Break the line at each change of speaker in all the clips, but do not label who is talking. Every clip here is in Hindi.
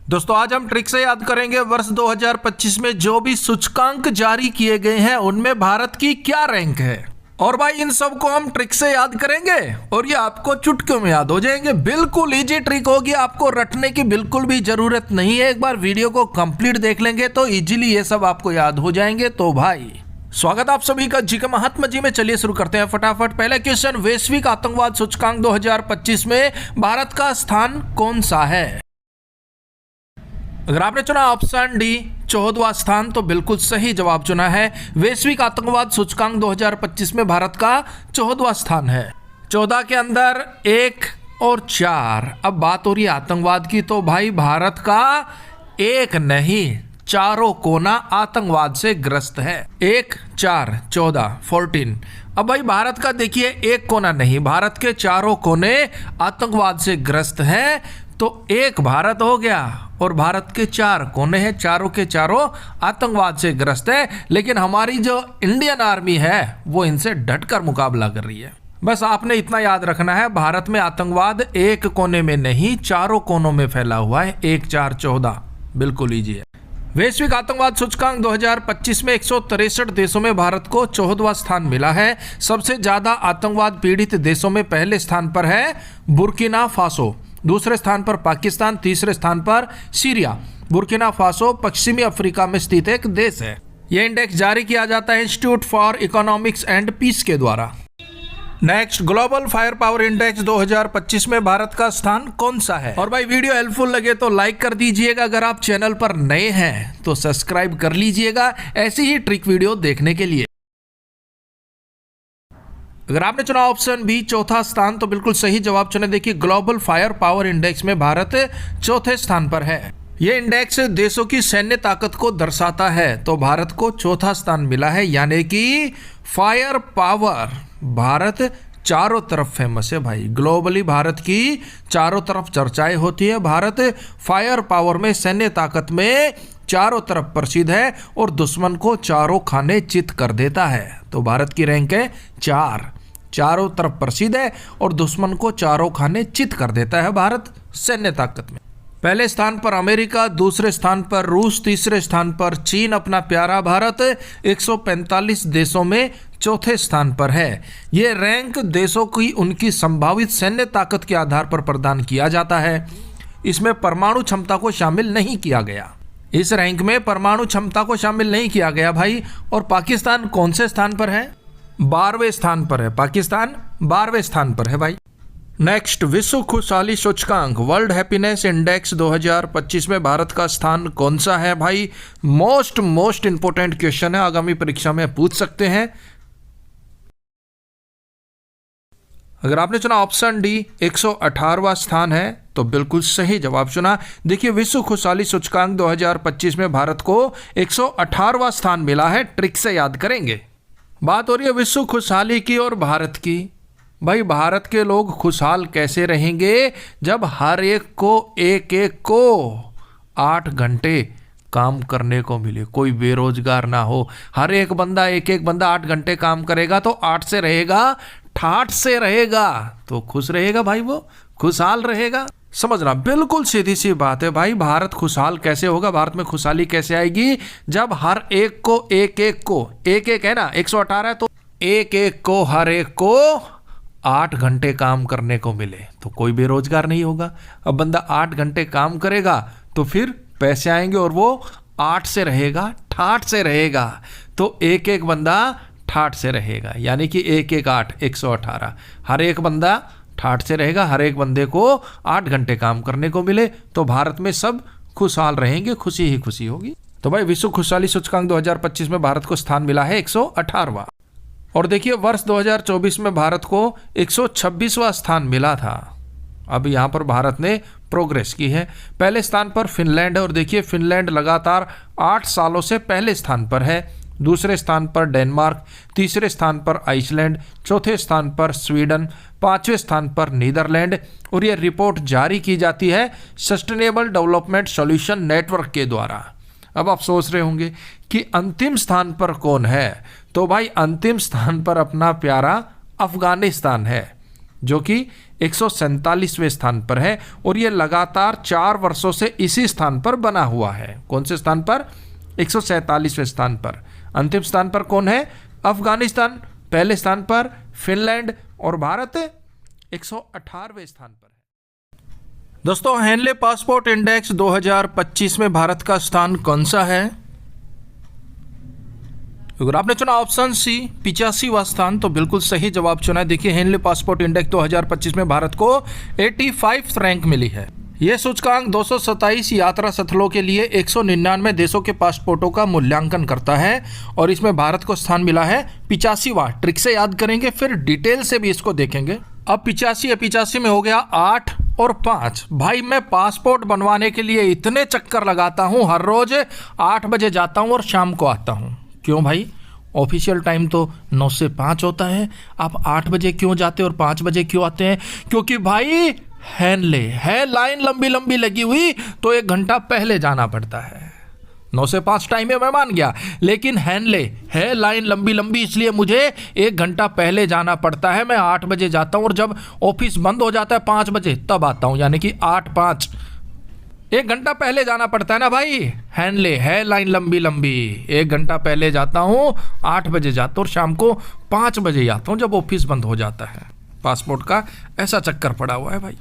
दोस्तों आज हम ट्रिक से याद करेंगे वर्ष 2025 में जो भी सूचकांक जारी किए गए हैं उनमें भारत की क्या रैंक है। और भाई इन सब को हम ट्रिक से याद करेंगे और ये आपको चुटकियों में याद हो जाएंगे। बिल्कुल इजी ट्रिक होगी, आपको रटने की बिल्कुल भी जरूरत नहीं है। एक बार वीडियो को कंप्लीट देख लेंगे तो इजीली ये सब आपको याद हो जाएंगे। तो भाई स्वागत आप सभी का जी के महात्मा जी में। चलिए शुरू करते हैं फटाफट। पहला क्वेश्चन, वैश्विक आतंकवाद सूचकांक 2025 में भारत का स्थान कौन सा है। अगर आपने चुना ऑप्शन डी 14वां स्थान तो बिल्कुल सही जवाब चुना है। वैश्विक आतंकवाद सूचकांक 2025 में भारत का 14वां स्थान है। 14 के अंदर 1 और 4। अब बात हो रही है आतंकवाद की, तो भाई भारत का एक नहीं चारों कोना आतंकवाद से ग्रस्त है। 1, 4, 14, 14। अब भाई भारत का देखिए एक कोना नहीं, भारत के चारों कोने आतंकवाद से ग्रस्त है। तो एक भारत हो गया और भारत के 4 कोने हैं, चारों के चारों आतंकवाद से ग्रस्त है। लेकिन हमारी जो इंडियन आर्मी है वो इनसे डटकर मुकाबला कर रही है। बस आपने इतना याद रखना है, भारत में आतंकवाद एक कोने में नहीं चारों कोनों में फैला हुआ है। 1, 4, 14 बिल्कुल ईजी है। वैश्विक आतंकवाद सूचकांक 2025 में 163 देशों में भारत को 14वां स्थान मिला है। सबसे ज्यादा आतंकवाद पीड़ित देशों में पहले स्थान पर है बुर्किना फासो, दूसरे स्थान पर पाकिस्तान, तीसरे स्थान पर सीरिया। बुर्किना फासो पश्चिमी अफ्रीका में स्थित एक देश है। यह इंडेक्स जारी किया जाता है Institute for Economics and Peace के द्वारा। Next, Global Fire Power Index 2025 में भारत का स्थान कौन सा है। और भाई वीडियो हेल्पफुल लगे तो लाइक कर दीजिएगा। अगर आप चैनल पर नए हैं तो सब्सक्राइब कर लीजिएगा ऐसी ही ट्रिक वीडियो देखने के लिए। अगर आपने चुना ऑप्शन बी 4था स्थान तो बिल्कुल सही जवाब चुने। देखिए ग्लोबल फायर पावर इंडेक्स में भारत 4थे स्थान पर है। यह इंडेक्स देशों की सैन्य ताकत को दर्शाता है, तो भारत को 4था स्थान मिला है। यानी कि फायर पावर भारत चारों तरफ फेमस है भाई। ग्लोबली भारत की चारों तरफ चर्चाएं होती है। भारत फायर पावर में, सैन्य ताकत में चारों तरफ प्रसिद्ध है और दुश्मन को चारों खाने चित कर देता है। तो भारत की रैंक है 4, चारों तरफ प्रसिद्ध है और दुश्मन को चारों खाने चित कर देता है भारत सैन्य ताकत में। पहले स्थान पर अमेरिका, दूसरे स्थान पर रूस, तीसरे स्थान पर चीन अपना प्यारा भारत 145 देशों में 4थे स्थान पर है। यह रैंक देशों की उनकी संभावित सैन्य ताकत के आधार पर प्रदान किया जाता है। इसमें परमाणु क्षमता को शामिल नहीं किया गया। इस रैंक में परमाणु क्षमता को शामिल नहीं किया गया भाई। और पाकिस्तान कौन से स्थान पर है? 12वें स्थान पर है। पाकिस्तान 12वें स्थान पर है भाई। नेक्स्ट, विश्व खुशहाली सूचकांक वर्ल्ड हैप्पीनेस इंडेक्स 2025 में भारत का स्थान कौन सा है भाई। मोस्ट इंपोर्टेंट क्वेश्चन है, आगामी परीक्षा में पूछ सकते हैं। अगर आपने चुना ऑप्शन डी 118वां स्थान है तो बिल्कुल सही जवाब चुना। देखिए विश्व खुशहाली सूचकांक 2025 में भारत को 118वां स्थान मिला है। ट्रिक से याद करेंगे। बात हो रही है विश्व खुशहाली की और भारत की। भाई भारत के लोग खुशहाल कैसे रहेंगे जब हर एक को 8 घंटे काम करने को मिले, कोई बेरोजगार ना हो। हर एक बंदा 8 घंटे काम करेगा तो 8 से रहेगा, 68 से रहेगा तो खुश रहेगा भाई, वो खुशहाल रहेगा। समझना बिल्कुल सीधी सी बात है भाई। भारत खुशहाल कैसे होगा, भारत में खुशहाली कैसे आएगी जब हर एक को एक है ना, 118 है तो एक को हर एक को 8 घंटे काम करने को मिले तो कोई बेरोजगार नहीं होगा। अब बंदा 8 घंटे काम करेगा तो फिर पैसे आएंगे और वो 8 से रहेगा, 68 से रहेगा तो एक बंदा 68 से रहेगा। यानी कि 8 118। हर एक बंदा 68 से रहेगा, हर एक बंदे को 8 घंटे काम करने को मिले तो भारत में सब खुशहाल रहेंगे, खुशी ही खुशी होगी। तो भाई विश्व खुशहाली सूचकांक 2025 में भारत को स्थान मिला है 118वां। और देखिए वर्ष 2024 में भारत को 126वां स्थान मिला था। अब यहाँ पर भारत ने प्रोग्रेस की है। पहले स्थान पर फिनलैंड है और देखिए फिनलैंड लगातार 8 सालों से पहले स्थान पर है। दूसरे स्थान पर डेनमार्क, तीसरे स्थान पर आइसलैंड, चौथे स्थान पर स्वीडन, 5वें स्थान पर नीदरलैंड। और यह रिपोर्ट जारी की जाती है सस्टेनेबल डेवलपमेंट सॉल्यूशन नेटवर्क के द्वारा। अब आप सोच रहे होंगे कि अंतिम स्थान पर कौन है, तो भाई अंतिम स्थान पर अपना प्यारा अफगानिस्तान है जो कि 147वें स्थान पर है और ये लगातार 4 वर्षों से इसी स्थान पर बना हुआ है। कौन से स्थान पर? 147वें स्थान पर। अंतिम स्थान पर कौन है? अफगानिस्तान। पहले स्थान पर फिनलैंड और भारत 118वें स्थान पर है। दोस्तों, हेनले पासपोर्ट इंडेक्स 2025 में भारत का स्थान कौन सा है? अगर आपने चुना ऑप्शन सी 85वां स्थान तो बिल्कुल सही जवाब चुना है। देखिए, हेनले पासपोर्ट इंडेक्स 2025 में भारत को 85 रैंक मिली है। यह सूचकांक 227 यात्रा स्थलों के लिए 199 देशों के पासपोर्टों का मूल्यांकन करता है और इसमें भारत को स्थान मिला है 85वां। ट्रिक से याद करेंगे, फिर डिटेल से भी इसको देखेंगे। अब 85 में हो गया 8 और 5। भाई, मैं पासपोर्ट बनवाने के लिए इतने चक्कर लगाता हूं, हर रोज 8 बजे जाता हूं और शाम को आता हूं। क्यों भाई? ऑफिशियल टाइम तो 9 से 5 होता है। आप 8 बजे क्यों जाते और 5 बजे क्यों आते हैं? क्योंकि भाई हेनले है, लाइन लंबी लंबी लगी हुई, तो 1 घंटा पहले जाना पड़ता है। 9 से 5 टाइम में मैं मान गया, लेकिन हेनले है, लाइन लंबी लंबी, इसलिए मुझे 1 घंटा पहले जाना पड़ता है। मैं 8 बजे जाता हूं और जब ऑफिस बंद हो जाता है 5 बजे तब आता हूं, यानी कि 8-5, 1 घंटा पहले जाना पड़ता है ना भाई। हेनले है, लाइन लंबी लंबी, 1 घंटा पहले जाता हूं, 8 बजे जाता हूं और शाम को 5 बजे आता हूं जब ऑफिस बंद हो जाता है। पासपोर्ट का ऐसा चक्कर पड़ा हुआ है भाई।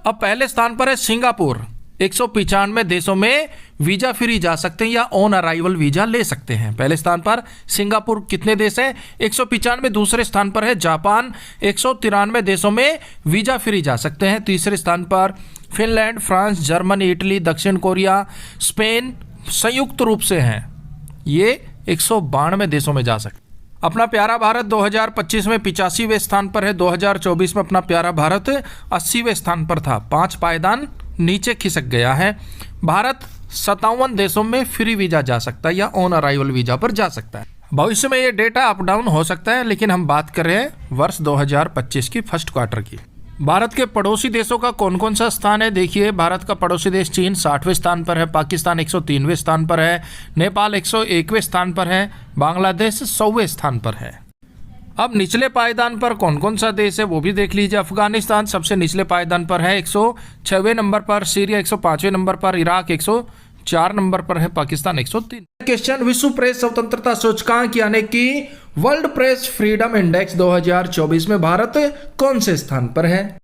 अब पहले स्थान पर है सिंगापुर। 195 देशों में वीजा फ्री जा सकते हैं या ऑन अराइवल वीजा ले सकते हैं। पहले स्थान पर सिंगापुर। कितने देश हैं? 195। दूसरे स्थान पर है जापान। 193 देशों में वीजा फ्री जा सकते हैं। तीसरे स्थान पर फिनलैंड, फ्रांस, जर्मनी, इटली, दक्षिण कोरिया, स्पेन संयुक्त रूप से हैं। ये 192 देशों में जा सकते हैं। अपना प्यारा भारत 2025 में 85वें स्थान पर है। 2024 में अपना प्यारा भारत 80वें स्थान पर था। 5 पायदान नीचे खिसक गया है। भारत 57 देशों में फ्री वीजा जा सकता है या ऑन अराइवल वीजा पर जा सकता है। भविष्य में ये डेटा अप डाउन हो सकता है, लेकिन हम बात कर रहे हैं वर्ष 2025 की फर्स्ट क्वार्टर की। भारत के पड़ोसी देशों का कौन कौन सा स्थान है? देखिए, भारत का पड़ोसी देश चीन 60वें स्थान पर है। पाकिस्तान 103वें स्थान पर है। नेपाल 101वें स्थान पर है। बांग्लादेश 100वें स्थान पर है। अब निचले पायदान पर कौन कौन सा देश है वो भी देख लीजिए। अफगानिस्तान सबसे निचले पायदान पर है, 106वें नंबर पर। सीरिया 105वें नंबर पर। इराक 104 नंबर पर है। पाकिस्तान 103। क्वेश्चन, विश्व प्रेस स्वतंत्रता सूचकांक यानी कि वर्ल्ड प्रेस फ्रीडम इंडेक्स 2024 में भारत कौन से स्थान पर है?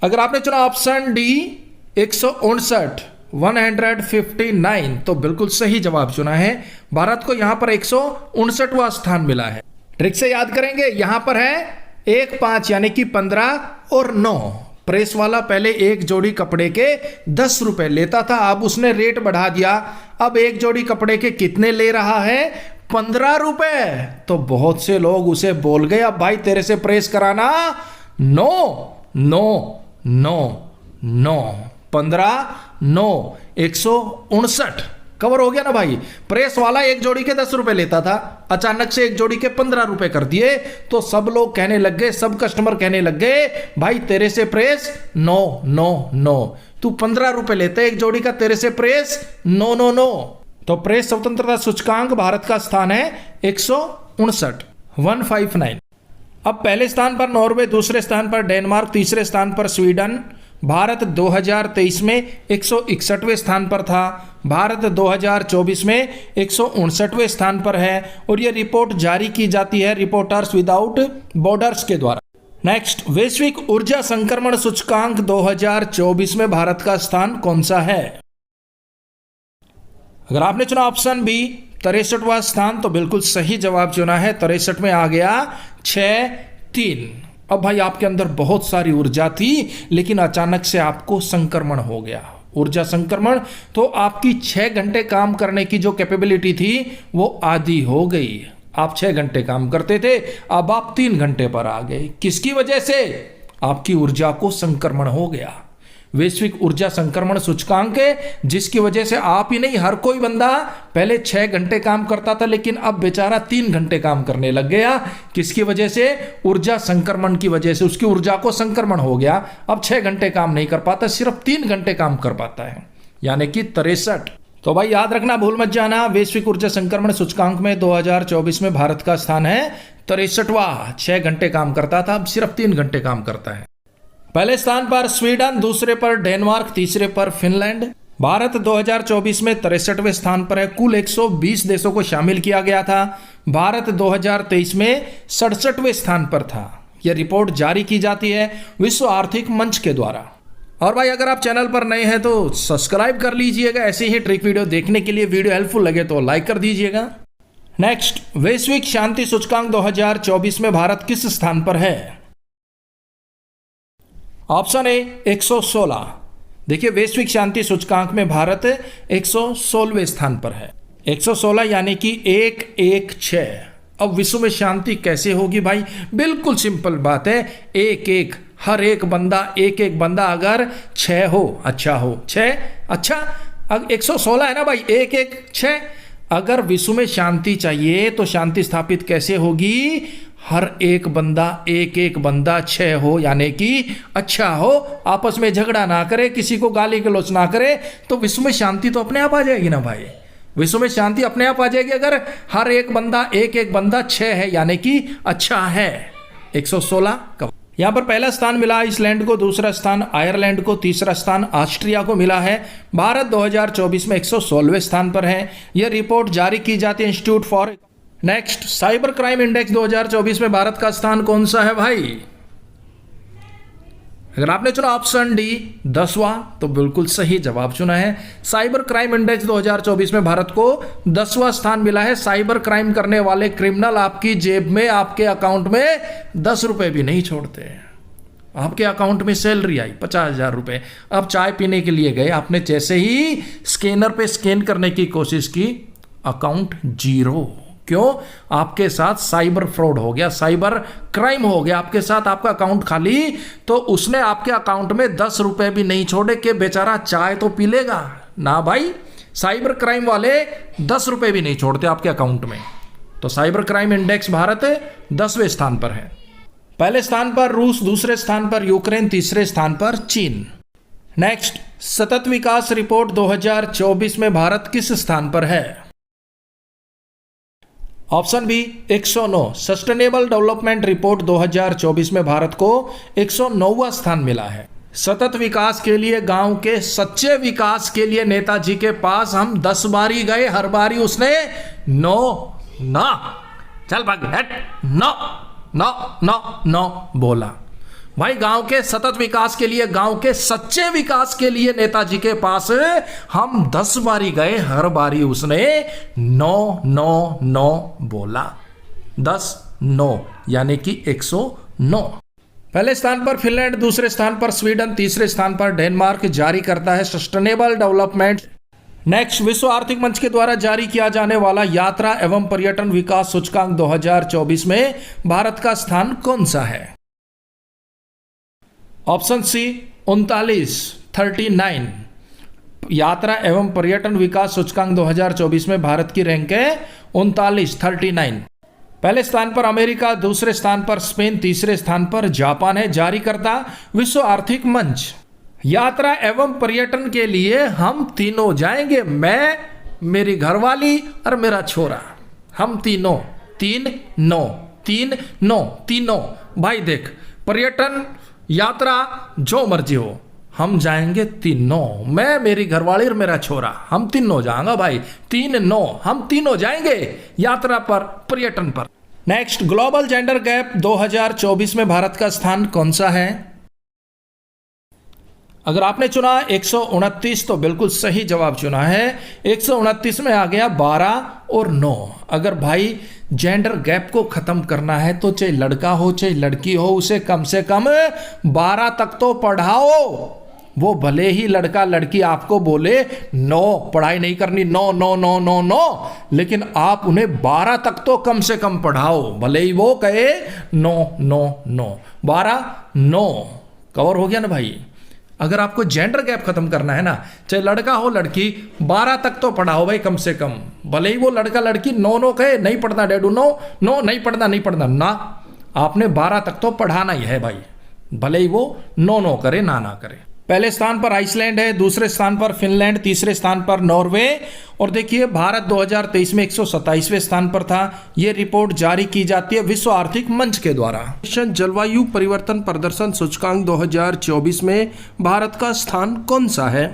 अगर आपने चुना ऑप्शन डी 159 तो बिल्कुल सही जवाब चुना है। भारत को यहां पर 159वां स्थान मिला है। ट्रिक से याद करेंगे, यहां पर है 1, 5 यानी कि 15 और 9। प्रेस वाला पहले एक जोड़ी कपड़े के 10 रुपए लेता था, अब उसने रेट बढ़ा दिया। अब एक जोड़ी कपड़े के कितने ले रहा है? 15 रुपए। तो बहुत से लोग उसे बोल गए, अब भाई तेरे से प्रेस कराना 15, 9, 159 कवर हो गया ना भाई। प्रेस वाला एक जोड़ी के 10 रुपए लेता था, अचानक से एक जोड़ी के 15 रुपए कर दिए, तो सब लोग कहने लग गए, सब कस्टमर कहने लग गए, भाई तेरे से प्रेस 9, तू 15 रुपए लेते एक जोड़ी का, तेरे से प्रेस 9। तो प्रेस स्वतंत्रता सूचकांक भारत का स्थान है 159। अब पहले स्थान पर नॉर्वे, दूसरे स्थान पर डेनमार्क, तीसरे स्थान पर स्वीडन। भारत 2023 में 161वें स्थान पर था। भारत 2024 में 159वें स्थान पर है और यह रिपोर्ट जारी की जाती है रिपोर्टर्स विदाउट बॉर्डर्स के द्वारा। नेक्स्ट, वैश्विक ऊर्जा संक्रमण सूचकांक 2024 में भारत का स्थान कौन सा है? अगर आपने चुना ऑप्शन बी 63वां स्थान तो बिल्कुल सही जवाब चुना है। 63 में आ गया 6-3। अब भाई आपके अंदर बहुत सारी ऊर्जा थी, लेकिन अचानक से आपको संक्रमण हो गया, ऊर्जा संक्रमण। तो आपकी 6 घंटे काम करने की जो कैपेबिलिटी थी वो आधी हो गई। आप 6 घंटे काम करते थे, अब आप 3 घंटे पर आ गए। किसकी वजह से? आपकी ऊर्जा को संक्रमण हो गया। वैश्विक ऊर्जा संक्रमण सूचकांक है, जिसकी वजह से आप ही नहीं, हर कोई बंदा पहले 6 घंटे काम करता था, लेकिन अब बेचारा 3 घंटे काम करने लग गया। किसकी वजह से? ऊर्जा संक्रमण की वजह से। उसकी ऊर्जा को संक्रमण हो गया, अब 6 घंटे काम नहीं कर पाता, सिर्फ 3 घंटे काम कर पाता है, यानी कि 63। तो भाई याद रखना, भूल मत जाना, वैश्विक ऊर्जा संक्रमण सूचकांक में 2024 में भारत का स्थान है 63वां। 6 घंटे काम करता था, अब सिर्फ 3 घंटे काम करता है। पहले स्थान पर स्वीडन, दूसरे पर डेनमार्क, तीसरे पर फिनलैंड। भारत 2024 में 63वें स्थान पर है। कुल 120 देशों को शामिल किया गया था। भारत 2023 में 67वें स्थान पर था। यह रिपोर्ट जारी की जाती है विश्व आर्थिक मंच के द्वारा। और भाई अगर आप चैनल पर नए हैं तो सब्सक्राइब कर लीजिएगा। ऐसे ही ट्रिक वीडियो देखने के लिए, वीडियो हेल्पफुल लगे तो लाइक कर दीजिएगा। नेक्स्ट, वैश्विक शांति सूचकांक 2024 में भारत किस स्थान पर है? Option A 116। देखिए, वैश्विक शांति सूचकांक में भारत 116वें स्थान पर है। 116 यानी कि 116। अब विश्व में शांति कैसे होगी भाई? बिल्कुल सिंपल बात है, हर एक बंदा अगर 6 हो, अच्छा हो 6, अच्छा 116 है ना भाई, 116। अगर विश्व में शांति चाहिए तो शांति स्थापित कैसे होगी? हर एक बंदा 6 हो, यानी कि अच्छा हो, आपस में झगड़ा ना करे, किसी को गाली गलौज ना करे, तो विश्व में शांति तो अपने आप आ जाएगी ना भाई। विश्व में शांति अपने आप आ जाएगी अगर हर एक बंदा 6 है, यानी कि अच्छा है। 116 का यहाँ पर पहला स्थान मिला आइसलैंड को, दूसरा स्थान आयरलैंड को, तीसरा स्थान ऑस्ट्रिया को मिला है। भारत 2024 में 116वें स्थान पर है। यह रिपोर्ट जारी की जाती है Institute for. Next, cyber crime index 2024 में भारत का स्थान कौन सा है भाई? अगर आपने चुना ऑप्शन डी 10वां तो बिल्कुल सही जवाब चुना है। साइबर क्राइम इंडेक्स 2024 में भारत को 10वां स्थान मिला है। साइबर क्राइम करने वाले क्रिमिनल आपकी जेब में, आपके अकाउंट में 10 रुपए भी नहीं छोड़ते। आपके अकाउंट में सैलरी आई 50,000 रुपए, अब चाय पीने के लिए गए, आपने जैसे ही स्कैनर पे स्कैन करने की कोशिश की, अकाउंट जीरो। क्यों? आपके साथ साइबर फ्रॉड हो गया, साइबर क्राइम हो गया आपके साथ, आपका अकाउंट खाली। तो उसने आपके अकाउंट में 10 रुपए भी नहीं छोड़े कि बेचारा चाय तो पी लेगा ना भाई। साइबर क्राइम वाले 10 रुपए भी नहीं छोड़ते आपके अकाउंट में। तो साइबर क्राइम इंडेक्स भारत 10वें स्थान पर है। पहले स्थान पर रूस, दूसरे स्थान पर यूक्रेन, तीसरे स्थान पर चीन। नेक्स्ट, सतत विकास रिपोर्ट 2024 में भारत किस स्थान पर है? Option B 109। Sustainable Development Report 2024 में भारत को 109वां स्थान मिला है। सतत विकास के लिए, गांव के सच्चे विकास के लिए नेताजी के पास हम 10 बारी गए, हर बारी उसने नो चल भाग नो बोला। भाई गांव के सतत विकास के लिए, गांव के सच्चे विकास के लिए नेताजी के पास हम 10 बारी गए, हर बारी उसने नो बोला। 10 नो यानी कि 109। पहले स्थान पर फिनलैंड, दूसरे स्थान पर स्वीडन, तीसरे स्थान पर डेनमार्क जारी करता है सस्टेनेबल डेवलपमेंट। नेक्स्ट, विश्व आर्थिक मंच के द्वारा जारी किया जाने वाला यात्रा एवं पर्यटन विकास सूचकांक 2024 में भारत का स्थान कौन सा है? Option C 39। यात्रा एवं पर्यटन विकास सूचकांक 2024 में भारत की रैंक है 39। पहले स्थान पर अमेरिका, दूसरे स्थान पर स्पेन, तीसरे स्थान पर जापान है। जारी करता विश्व आर्थिक मंच। यात्रा एवं पर्यटन के लिए हम तीनों जाएंगे, मैं, मेरी घरवाली और मेरा छोरा। हम तीनों भाई देख, पर्यटन यात्रा जो मर्जी हो, हम जाएंगे तीनों, मैं, मेरी घरवाली और मेरा छोरा, हम तीनों जाएंगे भाई। हम तीनों जाएंगे यात्रा पर, पर्यटन पर। नेक्स्ट, ग्लोबल जेंडर गैप 2024 में भारत का स्थान कौन सा है? अगर आपने चुना 129 तो बिल्कुल सही जवाब चुना है। 129 में आ गया 12 और 9। अगर भाई जेंडर गैप को खत्म करना है तो चाहे लड़का हो चाहे लड़की हो, उसे कम से कम 12 तक तो पढ़ाओ। वो भले ही लड़का लड़की आपको बोले नो, पढ़ाई नहीं करनी, नो, लेकिन आप उन्हें 12 तक तो कम से कम पढ़ाओ, भले ही वो कहे नो। 12 नो कवर हो गया ना भाई। अगर आपको जेंडर गैप खत्म करना है ना, चाहे लड़का हो लड़की, 12 तक तो पढ़ाओ भाई कम से कम। भले ही वो लड़का लड़की नो कहे, नहीं पढ़ना डैडू, नो नहीं पढ़ना ना, आपने 12 तक तो पढ़ाना ही है भाई, भले ही वो नो करे ना करे। पहले स्थान पर आइसलैंड है, दूसरे स्थान पर फिनलैंड, तीसरे स्थान पर नॉर्वे और देखिए भारत 2023 में 127वें स्थान पर था। यह रिपोर्ट जारी की जाती है विश्व आर्थिक मंच के द्वारा। जलवायु परिवर्तन प्रदर्शन सूचकांक 2024 में भारत का स्थान कौन सा है?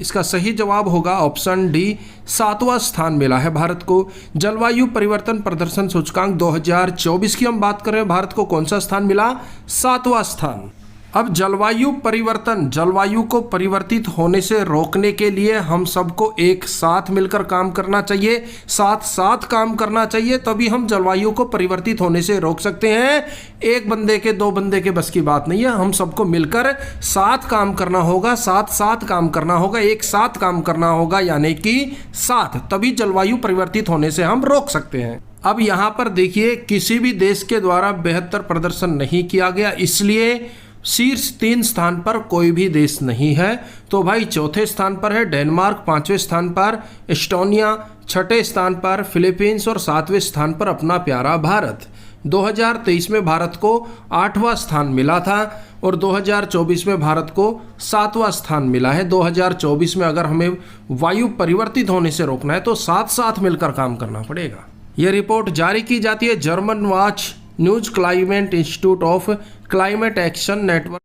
इसका सही जवाब होगा ऑप्शन डी, 7वां स्थान मिला है भारत को। जलवायु परिवर्तन प्रदर्शन सूचकांक 2024 की हम बात कर रहे हैं, भारत को कौन सा स्थान मिला? 7वां स्थान। अब जलवायु परिवर्तन, जलवायु को परिवर्तित होने से रोकने के लिए हम सबको एक साथ मिलकर काम करना चाहिए, साथ साथ काम करना चाहिए, तभी हम जलवायु को परिवर्तित होने से रोक सकते हैं। एक बंदे के, दो बंदे के बस की बात नहीं है, हम सबको मिलकर साथ काम करना होगा, साथ साथ काम करना होगा, एक साथ काम करना होगा, यानी कि साथ, तभी जलवायु परिवर्तित होने से हम रोक सकते हैं। अब यहाँ पर देखिए किसी भी देश के द्वारा बेहतर प्रदर्शन नहीं किया गया, इसलिए शीर्ष 3 स्थान पर कोई भी देश नहीं है। तो भाई चौथे स्थान पर है डेनमार्क, 5वें स्थान पर एस्टोनिया, 6ठे स्थान पर फिलीपींस और 7वें स्थान पर अपना प्यारा भारत। 2023 में भारत को 8वां स्थान मिला था और 2024 में भारत को 7वां स्थान मिला है। 2024 में अगर हमें वायु परिवर्तित होने से रोकना है तो साथ साथ मिलकर काम करना पड़ेगा। यह रिपोर्ट जारी की जाती है German watch news climate institute of climate action network